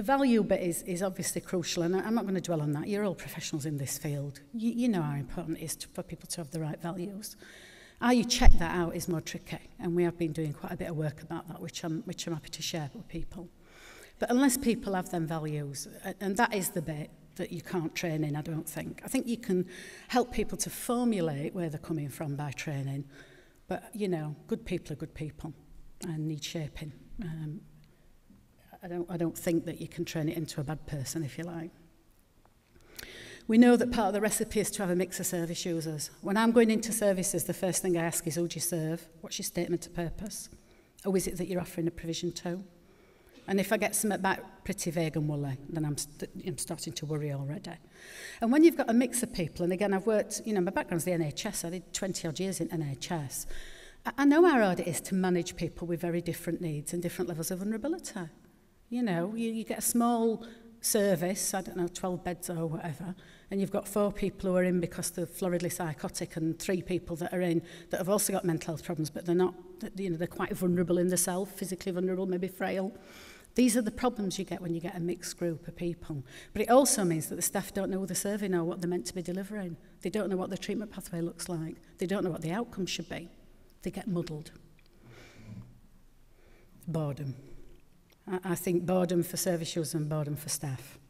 The value bit is obviously crucial, and I'm not going to dwell on that. You're all professionals in this field. You know how important it is for people to have the right values. How you check that out is more tricky, and we have been doing quite a bit of work about that, which I'm happy to share with people. But unless people have them values, and that is the bit that you can't train in, I don't think. I think you can help people to formulate where they're coming from by training, but, you know, good people are good people and need shaping. I don't think that you can train it into a bad person, if you like. We know that part of the recipe is to have a mix of service users. When I'm going into services, the first thing I ask is, who do you serve? What's your statement of purpose? Or is it that you're offering a provision to? And if I get something back pretty vague and woolly, then I'm starting to worry already. And when you've got a mix of people, and again, I've worked, you know, my background's the NHS. I did 20 odd years in NHS. I know how hard it is to manage people with very different needs and different levels of vulnerability. You know, you get a small service, I don't know, 12 beds or whatever, and you've got 4 people who are in because they're floridly psychotic and 3 people that are in that have also got mental health problems, but they're not, you know, they're quite vulnerable in themselves, physically vulnerable, maybe frail. These are the problems you get when you get a mixed group of people. But it also means that the staff don't know who they're serving or what they're meant to be delivering. They don't know what the treatment pathway looks like. They don't know what the outcome should be. They get muddled. Boredom. I think boredom for service users and boredom for staff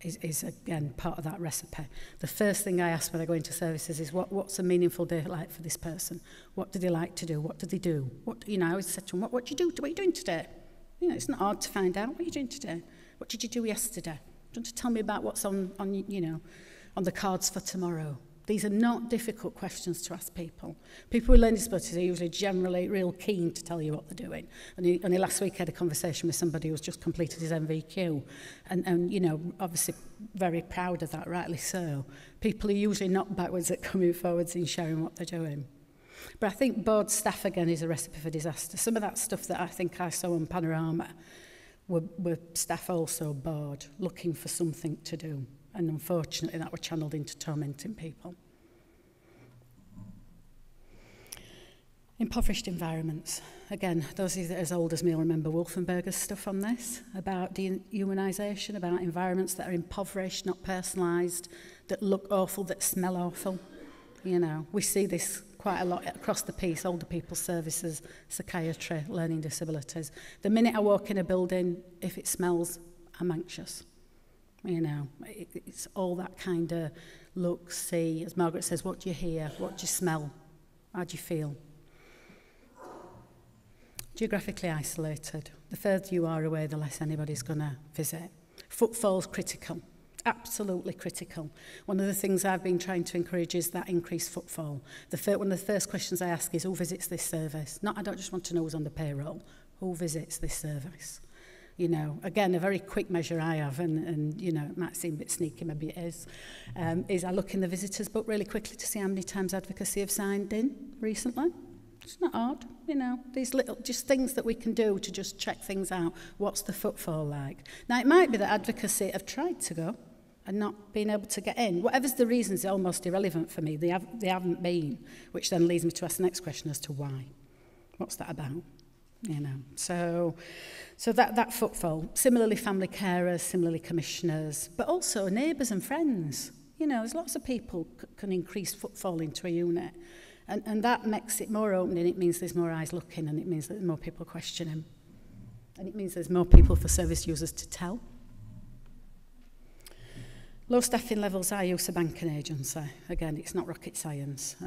is again, part of that recipe. The first thing I ask when I go into services is, what's a meaningful day like for this person? What do they like to do? What do they do? You know, I always say to them, what do you do? What are you doing today? You know, it's not hard to find out. What are you doing today? What did you do yesterday? Do you want to tell me about what's on you know, on the cards for tomorrow? These are not difficult questions to ask people. People with learning disabilities are usually generally real keen to tell you what they're doing. Only last week I had a conversation with somebody who's just completed his MVQ. And you know, obviously very proud of that, rightly so. People are usually not backwards at coming forwards and sharing what they're doing. But I think bored staff, again, is a recipe for disaster. Some of that stuff that I think I saw on Panorama were staff also bored, looking for something to do. And unfortunately, that were channeled into tormenting people. Impoverished environments. Again, those of you that are as old as me will remember Wolfenberger's stuff on this, about dehumanisation, about environments that are impoverished, not personalised, that look awful, that smell awful. You know, we see this quite a lot across the piece, older people's services, psychiatry, learning disabilities. The minute I walk in a building, if it smells, I'm anxious. You know, it's all that kind of look, see. As Margaret says, what do you hear? What do you smell? How do you feel? Geographically isolated. The further you are away, the less anybody's going to visit. Footfall's critical. Absolutely critical. One of the things I've been trying to encourage is that increased footfall. One of the first questions I ask is, who visits this service? I don't just want to know who's on the payroll. Who visits this service? You know, again, a very quick measure I have, and you know, it might seem a bit sneaky, maybe it is I look in the visitors book really quickly to see how many times advocacy have signed in recently. It's not hard, you know, these little, just things that we can do to just check things out. What's the footfall like? Now, it might be that advocacy have tried to go and not been able to get in. Whatever's the reasons, it's almost irrelevant for me. They haven't been, which then leads me to ask the next question as to why. What's that about? You know, so that footfall. Similarly, family carers, similarly commissioners, but also neighbours and friends. You know, there's lots of people can increase footfall into a unit, and that makes it more open, and it means there's more eyes looking, and it means that there's more people questioning, and it means there's more people for service users to tell. Low staffing levels are use of banking agency. Again, it's not rocket science.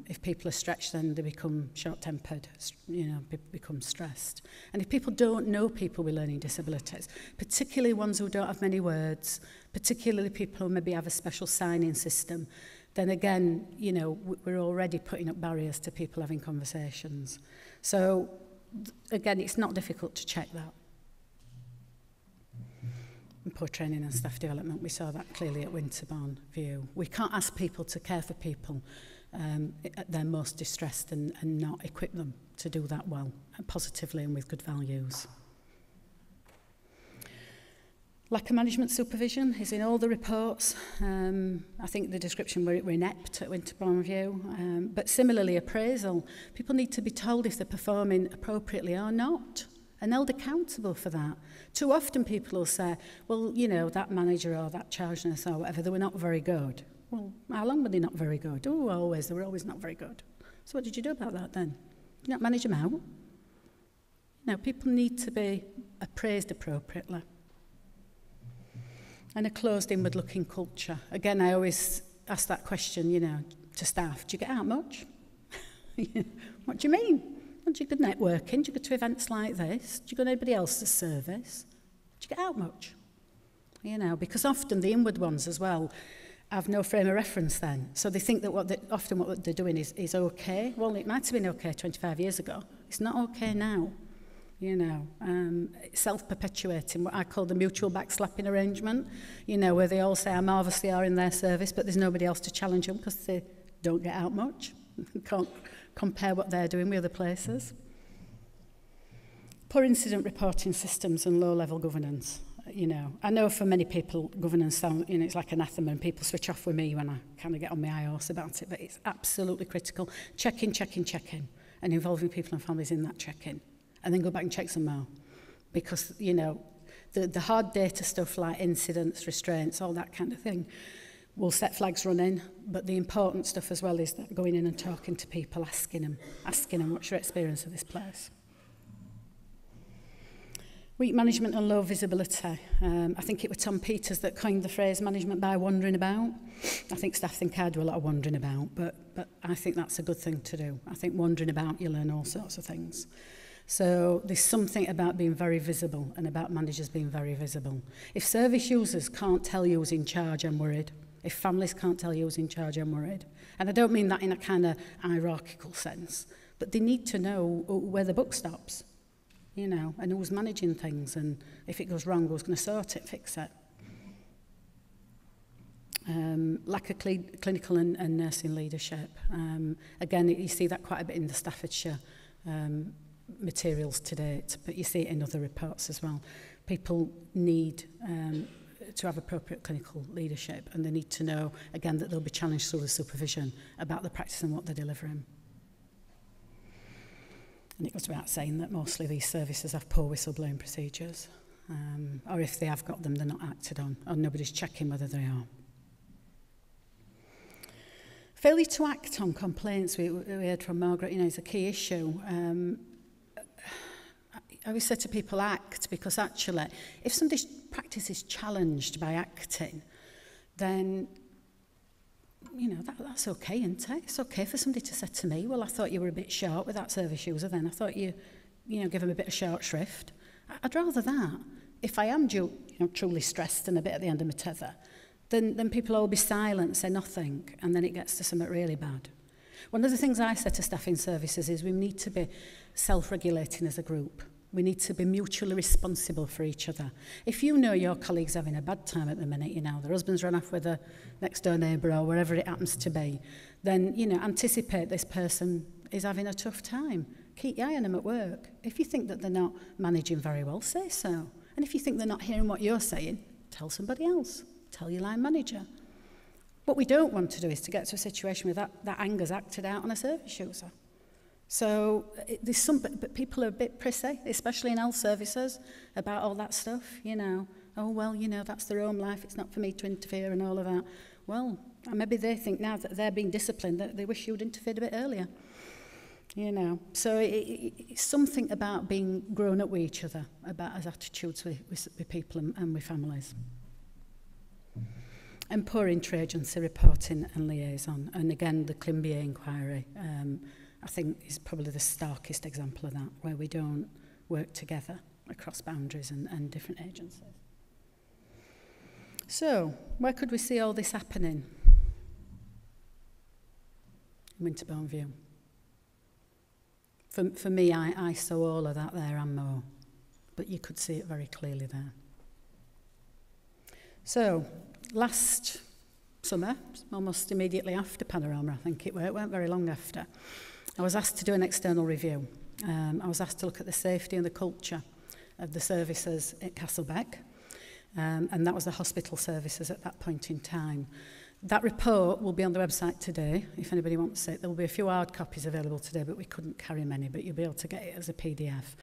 If people are stretched, then they become short-tempered, you know, become stressed. And if people don't know people with learning disabilities, particularly ones who don't have many words, particularly people who maybe have a special signing system, then again, you know, we're already putting up barriers to people having conversations. So, again, it's not difficult to check that. And poor training and staff development, we saw that clearly at Winterbourne View. We can't ask people to care for people at their most distressed and not equip them to do that well, and positively and with good values. Lack of management supervision is in all the reports. I think the description we're inept at Winterbourne View, but similarly appraisal. People need to be told if they're performing appropriately or not. and held accountable for that. Too often people will say, well, you know, that manager or that charge nurse or whatever, they were not very good. Well, how long were they not very good? Oh, always. They were always not very good. So what did you do about that then? Did you not manage them out? Now, people need to be appraised appropriately. And a closed inward-looking culture. Again, I always ask that question, you know, to staff. Do you get out much? What do you mean? Do you go networking? Do you go to events like this? Do you go to anybody else's service? Do you get out much? You know, because often the inward ones as well have no frame of reference then. So they think that what they're doing is okay. Well, it might have been okay 25 years ago. It's not okay now. You know, self-perpetuating, what I call the mutual backslapping arrangement, you know, where they all say how marvellous they are in their service, but there's nobody else to challenge them because they don't get out much. Can't compare what they're doing with other places. Poor incident reporting systems and low-level governance. You know, I know for many people, governance sounds, you know, it's like anathema and people switch off with me when I kind of get on my high horse about it, but it's absolutely critical. Check-in, and involving people and families in that check-in. And then go back and check some more. Because, you know, the hard data stuff like incidents, restraints, all that kind of thing will set flags running. But the important stuff as well is that going in and talking to people, asking them what's your experience of this place. Weak management and low visibility. I think it was Tom Peters that coined the phrase management by wandering about. I think staff think I do a lot of wandering about, but I think that's a good thing to do. I think wandering about, you learn all sorts of things. So there's something about being very visible and about managers being very visible. If service users can't tell you who's in charge, I'm worried. If families can't tell you who's in charge, I'm worried. And I don't mean that in a kind of hierarchical sense, but they need to know where the buck stops, you know, and who's managing things, and if it goes wrong, who's going to sort it, fix it. Lack of clinical and nursing leadership. Again, you see that quite a bit in the Staffordshire materials to date, but you see it in other reports as well. People need to have appropriate clinical leadership, and they need to know, again, that they'll be challenged through the supervision about the practice and what they're delivering. And it goes without saying that mostly these services have poor whistleblowing procedures, or if they have got them, they're not acted on, or nobody's checking whether they are. Failure to act on complaints, we heard from Margaret, you know, is a key issue. I always say to people, act, because actually, if somebody's practice is challenged by acting, then, you know, that's okay, isn't it? It's okay for somebody to say to me, well, I thought you were a bit short with that service user then. I thought you know, give them a bit of short shrift. I'd rather that. If I am truly stressed and a bit at the end of my tether, then people all be silent, say nothing, and then it gets to something really bad. One of the things I say to staff in services is we need to be self-regulating as a group. We need to be mutually responsible for each other. If you know your colleague's having a bad time at the minute, you know, their husband's run off with a next door neighbour or wherever it happens to be, then, you know, anticipate this person is having a tough time. Keep your eye on them at work. If you think that they're not managing very well, say so. And if you think they're not hearing what you're saying, tell somebody else. Tell your line manager. What we don't want to do is to get to a situation where that anger's acted out on a service user. So there's but people are a bit prissy, especially in health services, about all that stuff, you know. Oh, well, you know, that's their own life. It's not for me to interfere and all of that. Well, maybe they think now that they're being disciplined, that they wish you'd interfered a bit earlier. You know, so it's something about being grown up with each other, about our attitudes with people and with families. And poor interagency reporting and liaison. And again, the Climbier inquiry, I think is probably the starkest example of that, where we don't work together across boundaries and different agencies. So, where could we see all this happening? Winterbourne View. For me, I saw all of that there and more, but you could see it very clearly there. So, last summer, almost immediately after Panorama, I think it weren't very long after, I was asked to do an external review. I was asked to look at the safety and the culture of the services at Castlebeck, and that was the hospital services at that point in time. That report will be on the website today, if anybody wants it. There will be a few hard copies available today, but we couldn't carry many, but you'll be able to get it as a PDF.